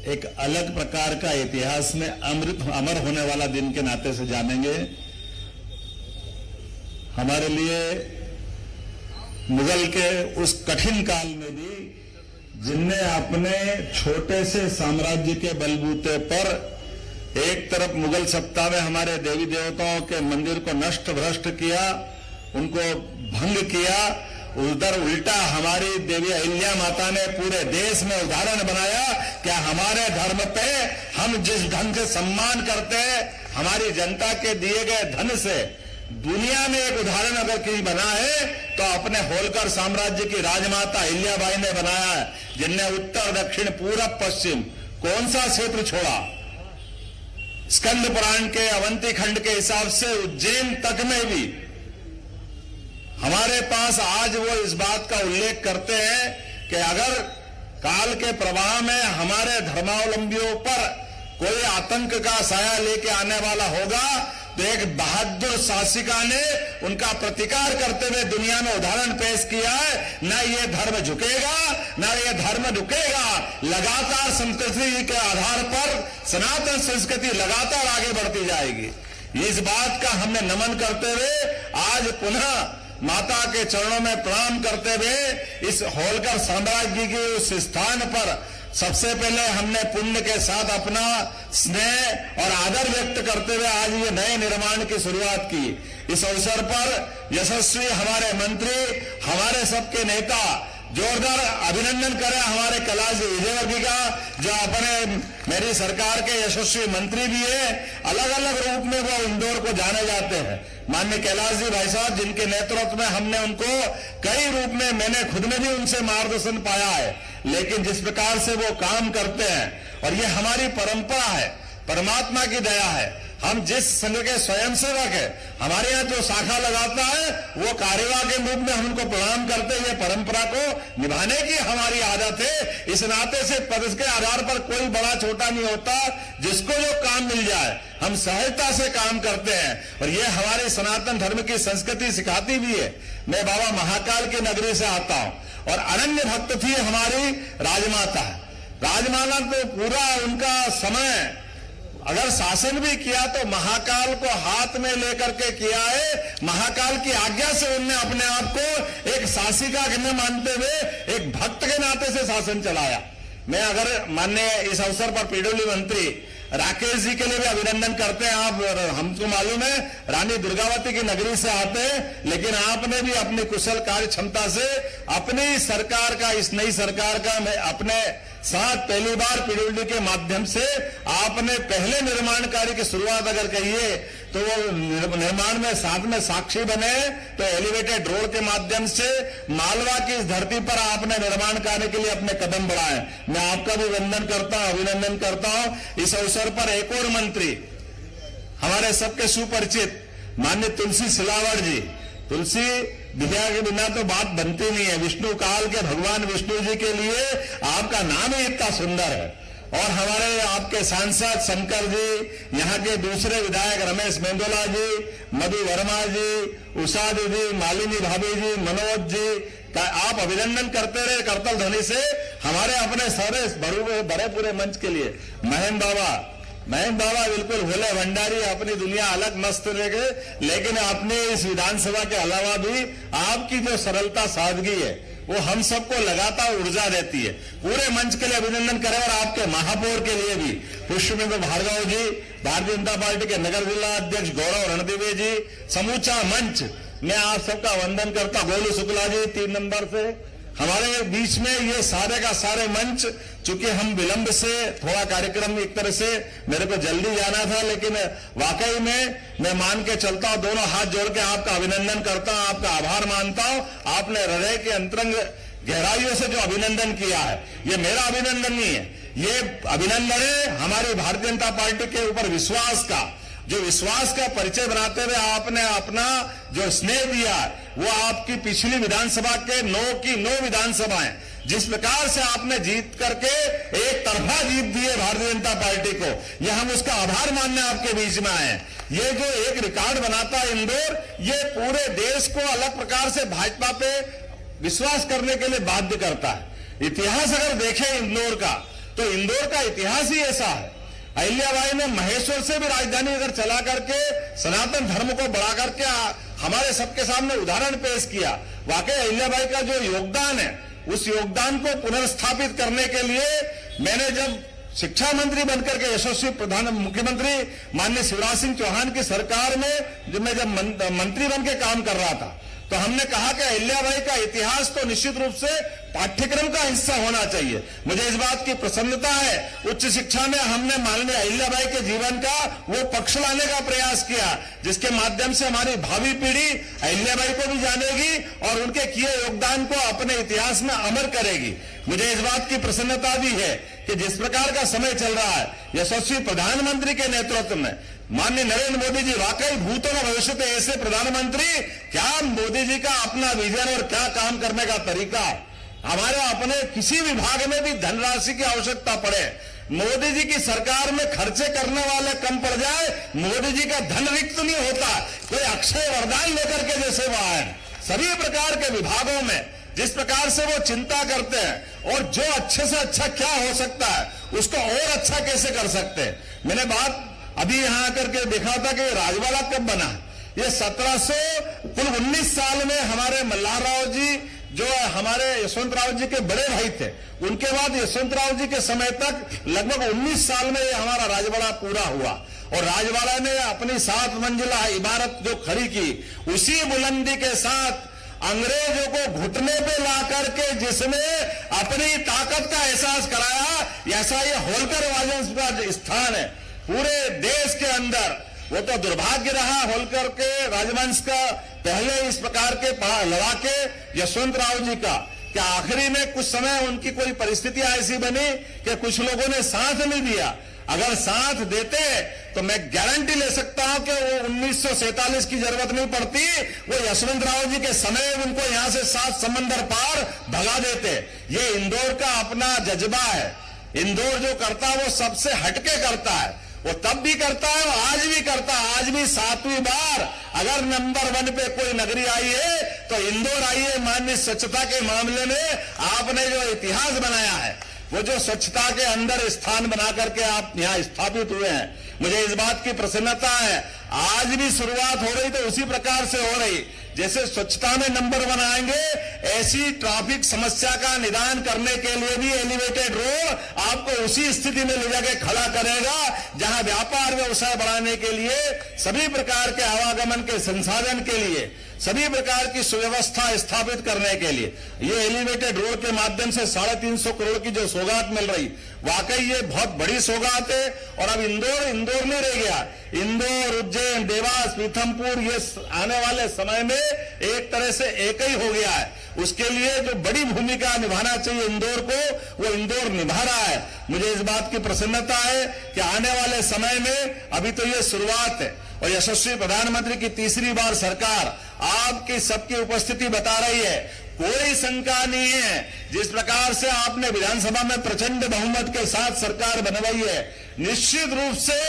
एक अलग प्रकार का इतिहास में अमर होने वाला दिन के नाते से जानेंगे। हमारे लिए मुगल के उस कठिन काल में भी जिनने अपने छोटे से साम्राज्य के बलबूते पर एक तरफ मुगल सत्ता में हमारे देवी देवताओं के मंदिर को नष्ट भ्रष्ट किया, उनको भंग किया, उधर उल्टा हमारी देवी अहिल्या माता ने पूरे देश में उदाहरण बनाया क्या हमारे धर्म पे हम जिस ढंग से सम्मान करते हैं, हमारी जनता के दिए गए धन से दुनिया में एक उदाहरण अगर कहीं बना है तो अपने होलकर साम्राज्य की राजमाता अहिल्याबाई ने बनाया है, जिनने उत्तर दक्षिण पूरब पश्चिम कौन सा क्षेत्र छोड़ा। स्कंद पुराण के अवंती खंड के हिसाब से उज्जैन तक में भी हमारे पास आज वो इस बात का उल्लेख करते हैं कि अगर काल के प्रवाह में हमारे धर्मावलंबियों पर कोई आतंक का साया लेके आने वाला होगा तो एक बहादुर शासिका ने उनका प्रतिकार करते हुए दुनिया में उदाहरण पेश किया है। न ये धर्म झुकेगा न ये धर्म रुकेगा। लगातार संस्कृति के आधार पर सनातन संस्कृति लगातार आगे बढ़ती जाएगी। इस बात का हमने नमन करते हुए आज पुनः माता के चरणों में प्रणाम करते हुए इस होलकर साम्राज्य के उस स्थान पर सबसे पहले हमने पुण्य के साथ अपना स्नेह और आदर व्यक्त करते हुए आज ये नए निर्माण की शुरुआत की। इस अवसर पर यशस्वी हमारे मंत्री, हमारे सबके नेता जोरदार अभिनंदन करें हमारे कैलाश विजयवर्गीय का, जो अपने मेरी सरकार के यशस्वी मंत्री भी है। अलग अलग रूप में वो इंदौर को जाने जाते हैं। माननीय कैलाश जी भाई साहब, जिनके नेतृत्व में हमने उनको कई रूप में, मैंने खुद में भी उनसे मार्गदर्शन पाया है, लेकिन जिस प्रकार से वो काम करते हैं और ये हमारी परंपरा है, परमात्मा की दया है। हम जिस संघ के स्वयंसेवक है, हमारे यहाँ जो शाखा लगाता है वो कार्यवाह के रूप में हम उनको प्रणाम करते हैं। परंपरा को निभाने की हमारी आदत है। इस नाते से पद के आधार पर कोई बड़ा छोटा नहीं होता, जिसको जो काम मिल जाए हम सहजता से काम करते हैं और ये हमारे सनातन धर्म की संस्कृति सिखाती भी है। मैं बाबा महाकाल की नगरी से आता हूं और अनन्य भक्त थी हमारी राजमाता। राजमाता तो पूरा उनका समय अगर शासन भी किया तो महाकाल को हाथ में लेकर के किया है। महाकाल की आज्ञा से उनने अपने आप को एक शासिका न मानते हुए एक भक्त के नाते से शासन चलाया। मैं अगर माननीय इस अवसर पर पीडब्ल्यू मंत्री राकेश जी के लिए भी अभिनंदन करते हैं। आप, हमको मालूम है रानी दुर्गावती की नगरी से आते हैं, लेकिन आपने भी अपनी कुशल कार्य क्षमता से अपनी सरकार का, इस नई सरकार का मैं अपने साथ पहली बार पीडब्ल्यू के माध्यम से आपने पहले निर्माण कार्य की शुरुआत अगर कहिए तो वो निर्माण में साथ में साक्षी बने। तो एलिवेटेड रोड के माध्यम से मालवा की इस धरती पर आपने निर्माण कार्य के लिए अपने कदम बढ़ाए। मैं आपका भी वंदन करता हूं, अभिनंदन करता हूं। इस अवसर पर एक और मंत्री, हमारे सबके सुपरिचित माननीय तुलसी सिलावट जी, तुलसी विद्या के बिना तो बात बनती नहीं है। विष्णु काल के भगवान विष्णु जी के लिए आपका नाम ही इतना सुंदर है। और हमारे आपके सांसद शंकर जी, यहाँ के दूसरे विधायक रमेश मेंदोला जी, मधु वर्मा जी, उषा दीदी, मालिनी भाभी जी, मनोज जी का आप अभिनंदन करते रहे करतल ध्वनि से हमारे अपने सारे बड़े पूरे मंच के लिए। महेंद्र बाबा बिल्कुल भोले भंडारी, अपनी दुनिया अलग मस्त रहेंगे, लेकिन अपने इस विधानसभा के अलावा भी आपकी जो सरलता सादगी है वो हम सबको लगातार ऊर्जा देती है। पूरे मंच के लिए अभिनंदन करें और आपके महापौर के लिए भी पुष्पेंद्र भार्गव जी, भारतीय जनता पार्टी के नगर जिला अध्यक्ष गौरव रणदीवे जी, समूचा मंच मैं आप सबका वंदन करता। गोलू शुक्ला जी 3 नंबर से हमारे बीच में ये सारे का सारे मंच, चूंकि हम विलंब से थोड़ा कार्यक्रम एक तरह से मेरे को जल्दी जाना था, लेकिन वाकई में मैं मान के चलता हूं, दोनों हाथ जोड़ के आपका अभिनंदन करता हूं, आपका आभार मानता हूं। आपने हृदय के अंतरंग गहराइयों से जो अभिनंदन किया है, ये मेरा अभिनंदन नहीं है, ये अभिनंदन है हमारी भारतीय जनता पार्टी के ऊपर विश्वास का, जो विश्वास का परिचय बनाते हुए आपने अपना जो स्नेह दिया वो आपकी पिछली विधानसभा के 9 की 9 विधानसभाएं, जिस प्रकार से आपने जीत करके एक तरफा जीत दी है भारतीय जनता पार्टी को, यह हम उसका आभार मानने आपके बीच में आए। ये जो एक रिकॉर्ड बनाता है इंदौर, ये पूरे देश को अलग प्रकार से भाजपा पे विश्वास करने के लिए बाध्य करता है। इतिहास अगर देखें इंदौर का तो इंदौर का इतिहास ही ऐसा है। अहिल्याबाई ने महेश्वर से भी राजधानी अगर चला करके सनातन धर्म को बढ़ा करके हमारे सबके सामने उदाहरण पेश किया। वाकई अहिल्याबाई का जो योगदान है, उस योगदान को पुनर्स्थापित करने के लिए मैंने जब शिक्षा मंत्री बनकर के यशस्वी मुख्यमंत्री माननीय शिवराज सिंह चौहान की सरकार में जब मंत्री बन के काम कर रहा था, तो हमने कहा कि अहिल्याबाई का इतिहास तो निश्चित रूप से पाठ्यक्रम का हिस्सा होना चाहिए। मुझे इस बात की प्रसन्नता है, उच्च शिक्षा में हमने माननीय अहिल्याबाई के जीवन का वो पक्ष लाने का प्रयास किया, जिसके माध्यम से हमारी भावी पीढ़ी अहिल्याबाई को भी जानेगी और उनके किए योगदान को अपने इतिहास में अमर करेगी। मुझे इस बात की प्रसन्नता भी है कि जिस प्रकार का समय चल रहा है, यशस्वी प्रधानमंत्री के नेतृत्व में माननीय नरेंद्र मोदी जी वाकई भूतों का भविष्य तो ऐसे प्रधानमंत्री, क्या मोदी जी का अपना विजन और क्या काम करने का तरीका है। हमारे अपने किसी विभाग में भी धनराशि की आवश्यकता पड़े, मोदी जी की सरकार में खर्चे करने वाले कम पड़ जाए, मोदी जी का धन रिक्त नहीं होता, कोई अक्षय वरदान लेकर के जैसे वो आए। सभी प्रकार के विभागों में जिस प्रकार से वो चिंता करते हैं और जो अच्छे से अच्छा क्या हो सकता है उसको और अच्छा कैसे कर सकते हैं। मैंने बात अभी यहां आकर के देखा था कि राजवाड़ा कब बना। ये 1700 कुल 19 साल में हमारे मल्हारराव जी जो हमारे यशवंतराव जी के बड़े भाई थे, उनके बाद यशवंतराव जी के समय तक लगभग 19 साल में ये हमारा राजवाड़ा पूरा हुआ। और राजवाड़ा ने अपनी 7 मंजिला इमारत जो खड़ी की, उसी बुलंदी के साथ अंग्रेजों को घुटने पे ला करके जिसने अपनी ताकत का एहसास कराया, ऐसा ये होलकर राजवंश का स्थान है पूरे देश के अंदर। वो तो दुर्भाग्य रहा होलकर के राजवंश का पहले इस प्रकार के लड़ाके यशवंतराव जी का, कि आखिरी में कुछ समय उनकी कोई परिस्थितियां ऐसी बनी कि कुछ लोगों ने साथ नहीं दिया। अगर साथ देते तो मैं गारंटी ले सकता हूं कि वो 1947 की जरूरत नहीं पड़ती, वो यशवंतराव जी के समय उनको यहां से 7 समंदर पार भगा देते। ये इंदौर का अपना जज्बा है। इंदौर जो करता है वो सबसे हटके करता है, वो तब भी करता है और आज भी करता है। आज भी 7वीं बार अगर नंबर 1 पे कोई नगरी आई है तो इंदौर आई है। माननीय स्वच्छता के मामले में आपने जो इतिहास बनाया है, वो जो स्वच्छता के अंदर स्थान बना करके आप यहां स्थापित हुए हैं, मुझे इस बात की प्रसन्नता है। आज भी शुरुआत हो रही तो उसी प्रकार से हो रही। जैसे स्वच्छता में नंबर 1 आएंगे, ऐसी ट्रैफिक समस्या का निदान करने के लिए भी एलिवेटेड रोड आपको उसी स्थिति में ले जाके खड़ा करेगा जहां व्यापार व्यवसाय बढ़ाने के लिए, सभी प्रकार के आवागमन के संसाधन के लिए, सभी प्रकार की सुव्यवस्था स्थापित करने के लिए ये एलिवेटेड रोड के माध्यम से 350 करोड़ की जो सौगात मिल रही, वाकई ये बहुत बड़ी सौगात है। और अब इंदौर नहीं रह गया। इंदौर, उज्जैन, देवास, पीथमपुर ये आने वाले समय में एक तरह से एक ही हो गया है। उसके लिए जो बड़ी भूमिका निभाना चाहिए इंदौर को, वो इंदौर निभा रहा है। मुझे इस बात की प्रसन्नता है कि आने वाले समय में, अभी तो ये शुरुआत है और यशस्वी प्रधानमंत्री की तीसरी बार सरकार आपकी सबकी उपस्थिति बता रही है, कोई शंका नहीं है। जिस प्रकार से आपने विधानसभा में प्रचंड बहुमत के साथ सरकार बनवाई है, निश्चित रूप से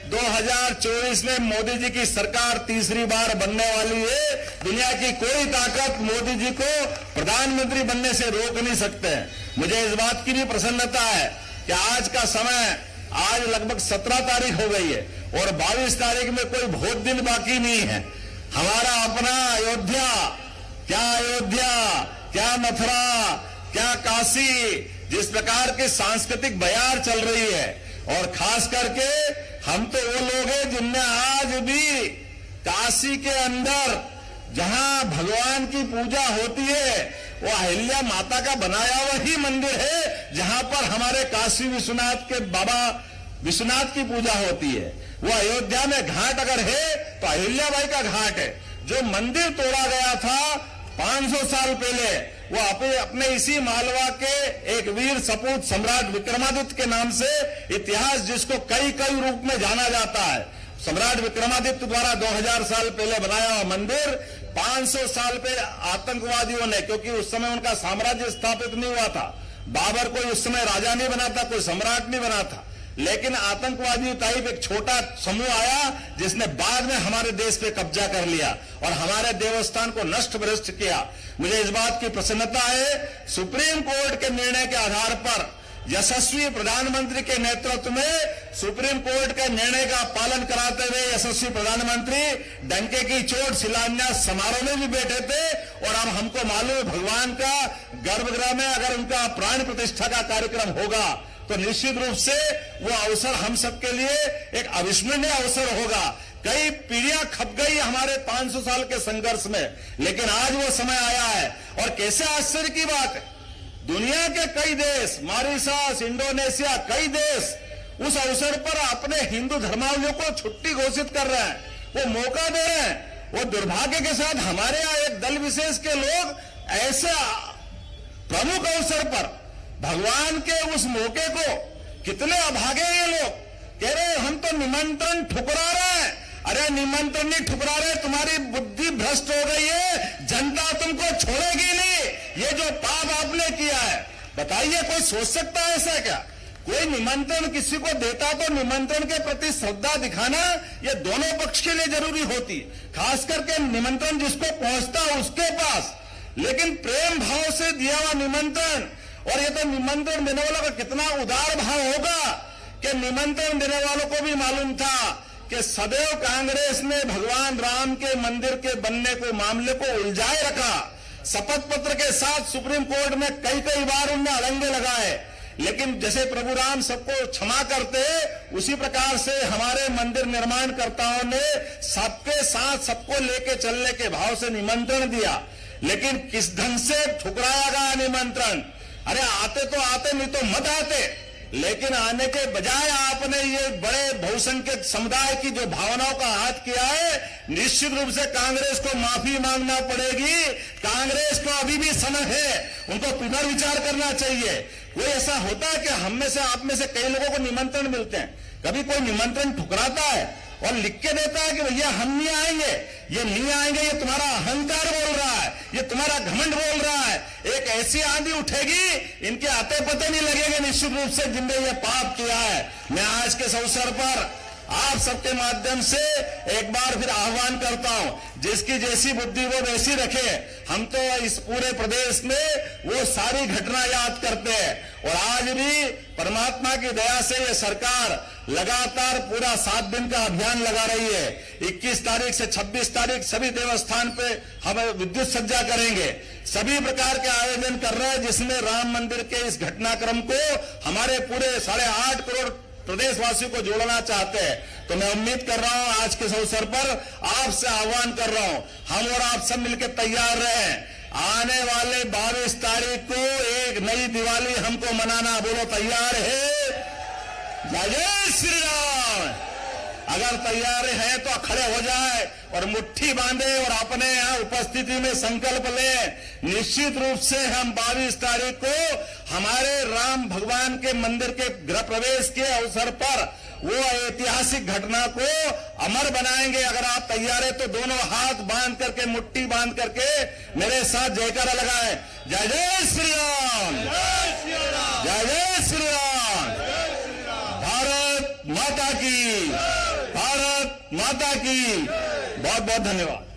2024 में मोदी जी की सरकार तीसरी बार बनने वाली है। दुनिया की कोई ताकत मोदी जी को प्रधानमंत्री बनने से रोक नहीं सकते हैं। मुझे इस बात की भी प्रसन्नता है कि आज का समय, आज लगभग 17 तारीख हो गई है और 22 तारीख में कोई बहुत दिन बाकी नहीं है। हमारा अपना अयोध्या, क्या मथुरा, क्या काशी, जिस प्रकार की सांस्कृतिक बयार चल रही है। और खास करके हम तो वो लोग हैं जिनने आज भी काशी के अंदर जहां भगवान की पूजा होती है, वो अहिल्या माता का बनाया वही मंदिर है जहां पर हमारे काशी विश्वनाथ के बाबा विश्वनाथ की पूजा होती है। वो अयोध्या में घाट अगर है तो अहिल्याबाई का घाट है। जो मंदिर तोड़ा गया था 500 साल पहले, वो अपने इसी मालवा के एक वीर सपूत सम्राट विक्रमादित्य के नाम से इतिहास, जिसको कई रूप में जाना जाता है, सम्राट विक्रमादित्य द्वारा 2000 साल पहले बनाया हुआ मंदिर 500 साल पहले आतंकवादियों ने, क्योंकि उस समय उनका साम्राज्य स्थापित नहीं हुआ था, बाबर कोई उस समय राजा नहीं बना था, कोई सम्राट नहीं बना था, लेकिन आतंकवादी टाइप एक छोटा समूह आया जिसने बाद में हमारे देश पे कब्जा कर लिया और हमारे देवस्थान को नष्ट भ्रष्ट किया। मुझे इस बात की प्रसन्नता है, सुप्रीम कोर्ट के निर्णय के आधार पर यशस्वी प्रधानमंत्री के नेतृत्व में सुप्रीम कोर्ट के निर्णय का पालन कराते हुए यशस्वी प्रधानमंत्री डंके की चोट शिलान्यास समारोह में भी बैठे थे। और अब हमको मालूम है भगवान का गर्भगृह में अगर उनका प्राण प्रतिष्ठा का कार्यक्रम होगा तो निश्चित रूप से वो अवसर हम सबके लिए एक अविस्मरणीय अवसर होगा। कई पीढ़ियां खप गई हमारे 500 साल के संघर्ष में, लेकिन आज वो समय आया है। और कैसे आश्चर्य की बात है, दुनिया के कई देश, मॉरिशस, इंडोनेशिया, कई देश उस अवसर पर अपने हिंदू धर्मावलंबियों को छुट्टी घोषित कर रहे हैं, वो मौका दे रहे हैं। वो दुर्भाग्य के साथ हमारे यहाँ एक दल विशेष के लोग ऐसे प्रमुख अवसर पर भगवान के उस मौके को, कितने अभागे ये लोग कह रहे हम तो निमंत्रण ठुकरा रहे हैं। अरे निमंत्रण नहीं ठुकरा रहे, तुम्हारी बुद्धि भ्रष्ट हो गई है, जनता तुमको छोड़ेगी नहीं। ये जो पाप आपने किया है, बताइए कोई सोच सकता है ऐसा क्या? कोई निमंत्रण किसी को देता तो निमंत्रण के प्रति श्रद्धा दिखाना ये दोनों पक्ष के लिए जरूरी होती, खास करके निमंत्रण जिसको पहुंचता उसके पास। लेकिन प्रेम भाव से दिया हुआ निमंत्रण, और ये तो निमंत्रण देने वालों का कितना उदार भाव होगा कि निमंत्रण देने वालों को भी मालूम था कि सदैव कांग्रेस ने भगवान राम के मंदिर के बनने को मामले को उलझाए रखा। शपथ पत्र के साथ सुप्रीम कोर्ट में कई बार उनने अड़ंगे लगाए, लेकिन जैसे प्रभु राम सबको क्षमा करते उसी प्रकार से हमारे मंदिर निर्माणकर्ताओं ने सबके साथ सबको लेके चलने के भाव से निमंत्रण दिया। लेकिन किस ढंग से ठुकराया गया निमंत्रण। अरे आते तो आते, नहीं तो मत आते। लेकिन आने के बजाय आपने ये बड़े बहुसंख्यक समुदाय की जो भावनाओं का हाथ किया है, निश्चित रूप से कांग्रेस को माफी मांगना पड़ेगी। कांग्रेस को अभी भी समय है, उनको पुनर्विचार करना चाहिए। कोई ऐसा होता है कि हम में से, आप में से कई लोगों को निमंत्रण मिलते हैं, कभी कोई निमंत्रण ठुकराता है और लिख के देता है कि भैया हम नहीं आएंगे, ये नहीं आएंगे, ये तुम्हारा अहंकार बोल रहा है, ये तुम्हारा घमंड बोल रहा है। एक ऐसी आंधी उठेगी, इनके आते पते नहीं लगेंगे निश्चित रूप से जिनने ये पाप किया है। मैं आज के इस अवसर पर आप सबके माध्यम से एक बार फिर आह्वान करता हूं, जिसकी जैसी बुद्धि वो वैसी रखे। हम तो इस पूरे प्रदेश में वो सारी घटना याद करते हैं, और आज भी परमात्मा की दया से ये सरकार लगातार पूरा 7 दिन का अभियान लगा रही है। 21 तारीख से 26 तारीख सभी देवस्थान पे हम विद्युत सज्जा करेंगे, सभी प्रकार के आयोजन कर रहे हैं, जिसमें राम मंदिर के इस घटनाक्रम को हमारे पूरे 8.5 करोड़ प्रदेशवासियों को जोड़ना चाहते हैं। तो मैं उम्मीद कर रहा हूं आज के इस अवसर पर आपसे आह्वान कर रहा हूं, हम और आप सब मिलकर तैयार रहें। आने वाले 22 तारीख को एक नई दिवाली हमको मनाना। बोलो तैयार है? जय श्री राम। अगर तैयार है तो खड़े हो जाए और मुट्ठी बांधे और अपने यहाँ उपस्थिति में संकल्प ले। निश्चित रूप से हम 22 तारीख को हमारे राम भगवान के मंदिर के गृह प्रवेश के अवसर पर वो ऐतिहासिक घटना को अमर बनाएंगे। अगर आप तैयार है तो दोनों हाथ बांध करके, मुट्ठी बांध करके मेरे साथ जयकारा लगाएं। जय जय श्री राम, जय जय श्री राम। भारत माता की, भारत माता की। बहुत बहुत धन्यवाद।